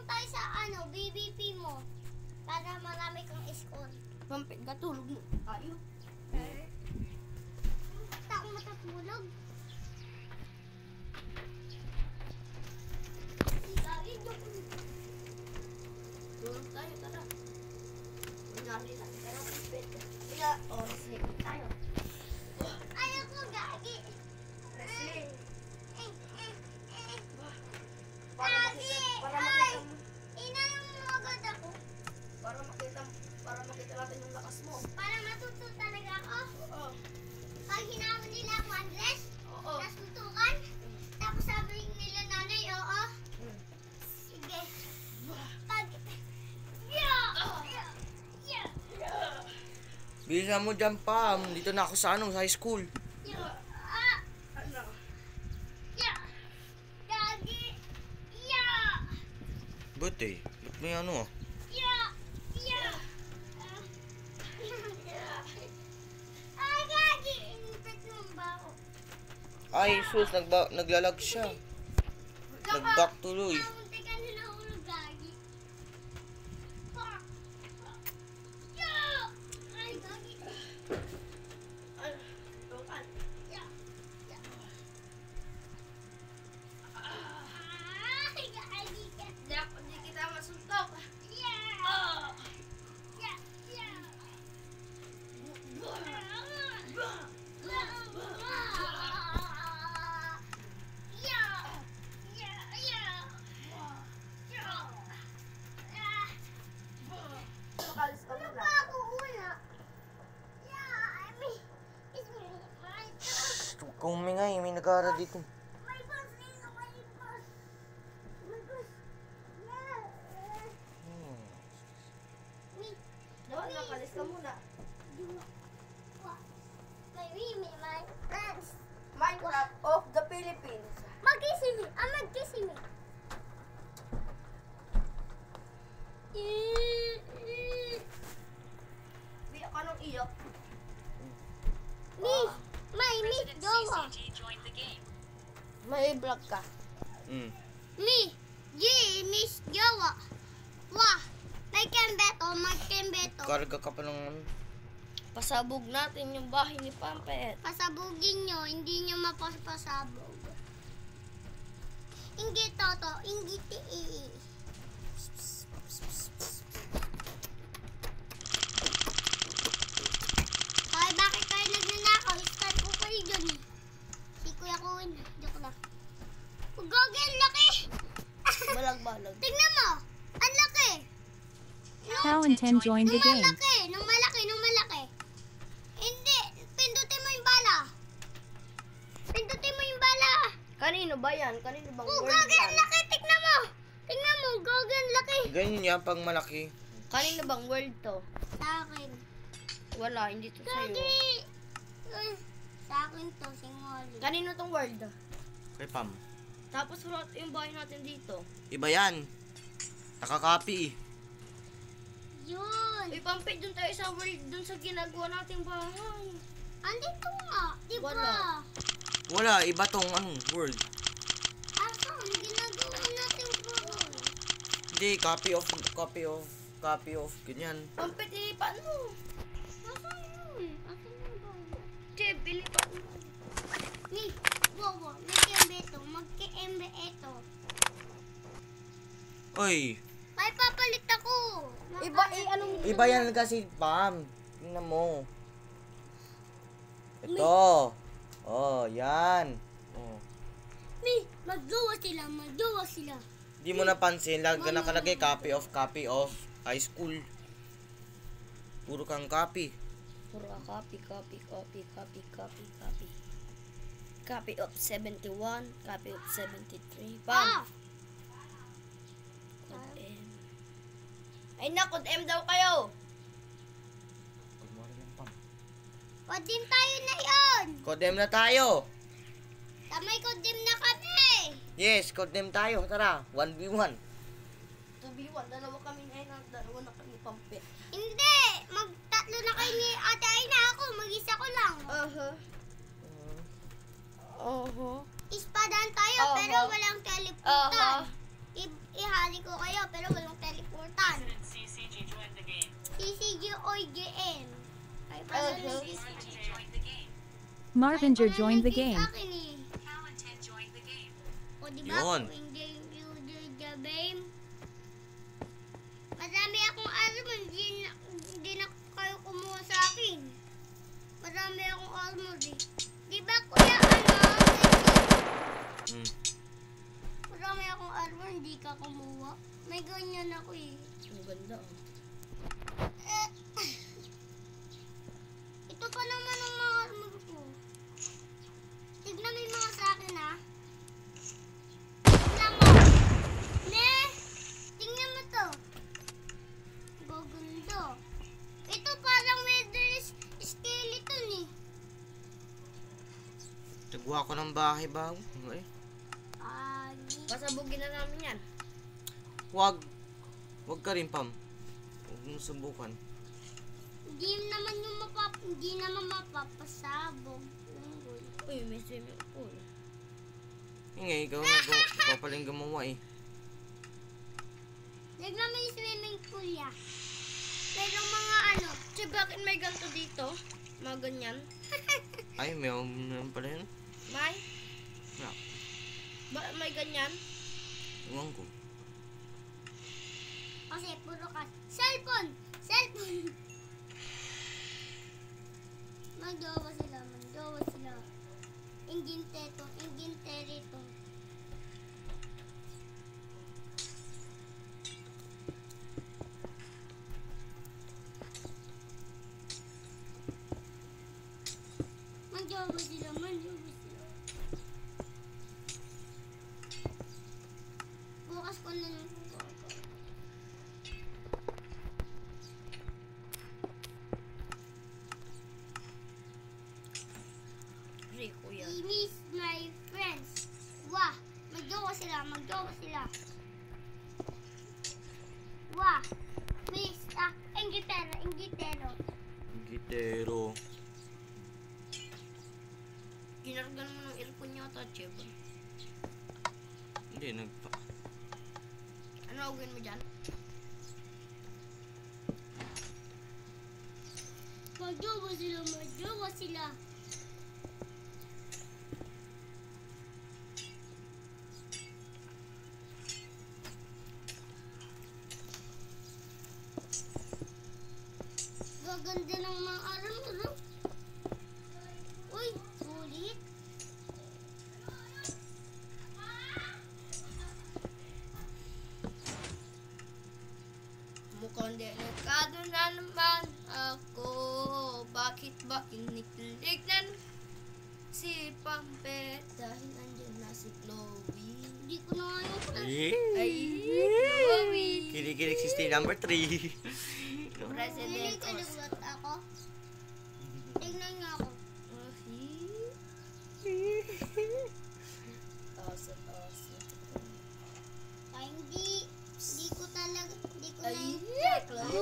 tayo sa BBP mo. Para marami kang score. Pampit ka, tulog mo. Tayo. Basta ako matutulog. Tulog tayo, tara. Kunyari lang, tara, pampit. Kaya, sige, tayo. Ayaw ko, gagi. Wrestling. Gagi! Ay! Inanong mo agad ako. Para makita natin yung lakas mo. Para matuto talaga ako. Oo. Pag hinamon nila ako, Andres, Oo. tapos tutukan, tapos sabi nila nanay, oo. Sige. Pag... Bilisan mo dyan, Pam. Dito na ako sa sa high school. Ano? Gagi! Ba't eh? Ba't may ano ah? Ay, gagi! Inipit mo ba ako? Ay, sus, naglalag siya. Nag-back tuloy. Namunti ka nila ulog, gagi. Ay, gagi. Tukan. Ay, gagi ka. Hindi kita masuntok. Makalis ka muna. Huwag kang umingay, may nag-aaral dito. Dapat makalis ka muna. Minecraft of the Philippines. Mag-kisimi! Mag-kisimi! Iyak ka nung iyak. Miss! May Miss Jowa! May vlog ka. Miss Jowa! Wah! May kembeto! Mag-kembeto! Karga ka pa ng ano. Pasabog natin yung bahay ni Pampet. Pasabugin nyo, hindi nyo mapasabog. Ingi toto, ingi tii. Hoy, bakit kayo nagnanakaw? Start ko kayo dyan eh. Si Kuya Kuwin, joke lang. Gogel, laki! Balag-balag. Tignan mo! Ang laki! How and 10 joined the game. Nung malaki. Hindi, pindutin mo yung bala. Pindutin mo yung bala. Kanino ba yan? Kanino bang Oh, word Gogel, yan? laki! Tignan mo! Tignan mo, Gogel, laki! Ganyan yan pag malaki. Kanino bang word to? Sa akin. Wala, hindi to sa'yo. Gagi! Sa akin to, singoli. Kanino tong word? Kay Pam. Tapos wala yung bahay natin dito. Iba yan. Nakaka-copy. Yun! Uy, Pampet, dun tayo sa world, dun sa ginagawa nating bahay. Andito nga, di ba? Wala. Wala, iba tong word. Asan? Ginagawa natin po. Hindi, copy of, ganyan. Pampet, paano? Asan yun? Asan yun ba? Che, bili pa. Ni, wow, nag-embe-eto. Mag-embe-eto. Oy, May papalit ako. Anong... iba yan kasi, Pam. Tingnan mo. Ito. Oh, yan. Oh. Ni, magjowa sila. Di mo napansin, nakalagay copy of high school. Puro kang copy. Puro copy. Copy of 71, copy of 73. Pam! Code M. Ay na, Code M daw kayo! Kodim tayo na yun. Kodem na tayo. Tamay kodim na kami. Yes, kodem tayo. Tara, 1v1. 2v1, dalawa kami ngayon, dalawa na kami Pampet. Hindi, magtatlo na kayo ni Ate Aina. Ako, mag-isa ko lang. Oho. Ispadan tayo, Aha. pero walang teleportan. Aha. Iha Tinahali ko kayo pero walang teleportan. CCG OIGN. Ay, pala yung CCG. Marvinger joined the game. Akin eh. O diba? Yun. Hindi the game. Marami akong armor. Hindi na kayo kumuha sa akin. Marami akong armor eh. Diba kuya Hmm. Marami akong armor. Hindi ka kumuha. May ganyan ako eh. Ang ganda. Ito pa naman ang mga armor ko. Tignan mo yung mga sa akin ha. Tignan mo. Ne! Tingnan mo to. Gaganda. Ito parang wither skeleton eh. Tagwa ko ng bahay ba? Okay. Pasabugin na namin yan. Wag. Wag ka rin, Pam. Huwag mo subukan. Hindi naman mapapasabog. Unggoy. Uy, may swimming pool. Ingay, ikaw paling gumawa eh. Tignan mo yung swimming pool ya. Pero mga ano. Che, bakit may ganito dito? Mga ganyan. Ay, may pala yun. May? Yeah. May ganyan? Iwan ko. Kasi puro ka. Cellphone! Cellphone! Magjowa sila. Engine terito. Magjowa sila. Bukas ko na lang. Rico yan. I miss my friends. Wah, magjowa sila. Wah, miss, Ingitero. Gitero. Ginargan mo ng earphone yata, Che. Hindi, nagpa... Ano gawin mo dyan? Magjowa sila. Gaganda ng mga armor. Uy, sulit. Mukhang delikado na naman ako. Bakit ba kinikilignan si Pampet? Dahil andyan na si Chloe. Hindi ko na nga yung flash. Ay, Chloe. Kinikilig si stay number 3. President Niligulat ako. Tignan nga ako. Awesome. Ay, hindi ko na Ay, yung Chloe.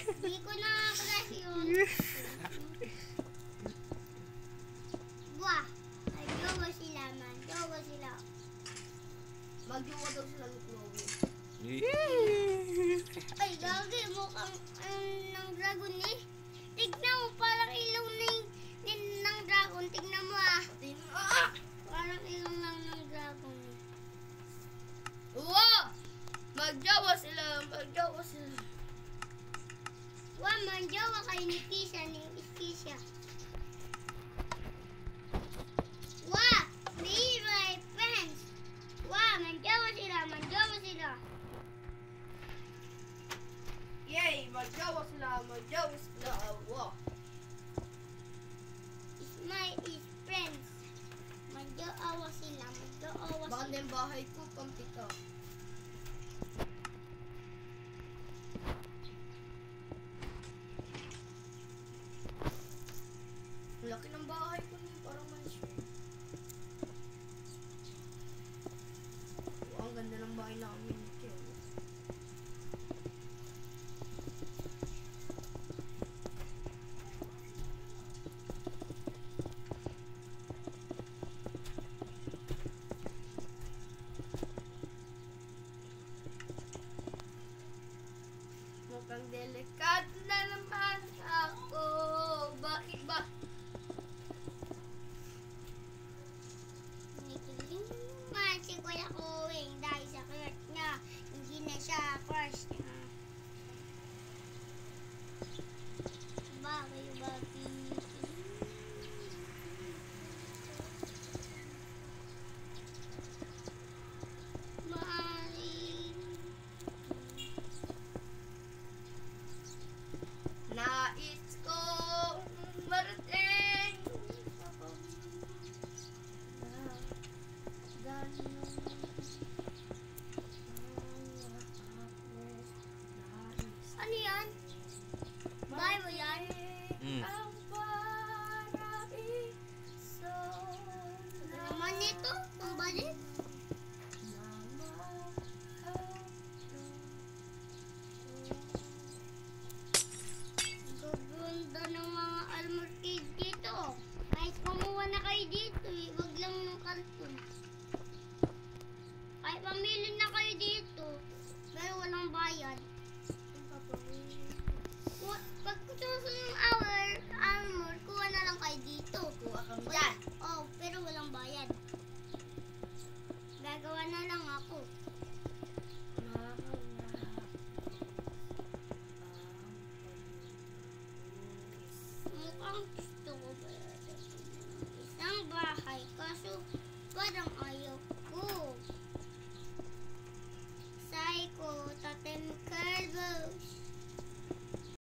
Hindi ko na flash yun. Wah, magjowa sila. Magjowa daw sila ni Chloe. Ay, gagi, mukhang ng dragon eh. Tignan mo, parang ilaw ng dragon. Tignan mo ah. Parang ilaw lang ng dragon eh. Wow! Magjowa sila. Wah, magjowa kayo ni Kisha. Wah, be my friends. Wah, magjowa sila. Yay! Magjowa sila. Wow! Is friends. Magjowa sila. Baka yung bahay ko, pampika. Laki ng bahay ko niya, parang mansion. Ang ganda ng bahay namin. Ay, pamili na kayo dito. Pero walang bayad. Pag gusto ng armor, kuha na lang kayo dito. Kuha kami dyan. Oh, pero walang bayad. Gagawa na lang ako. Mukhang gusto ko ba isang bahay, kaso parang ayaw ko. Psycho, Totem Curvos.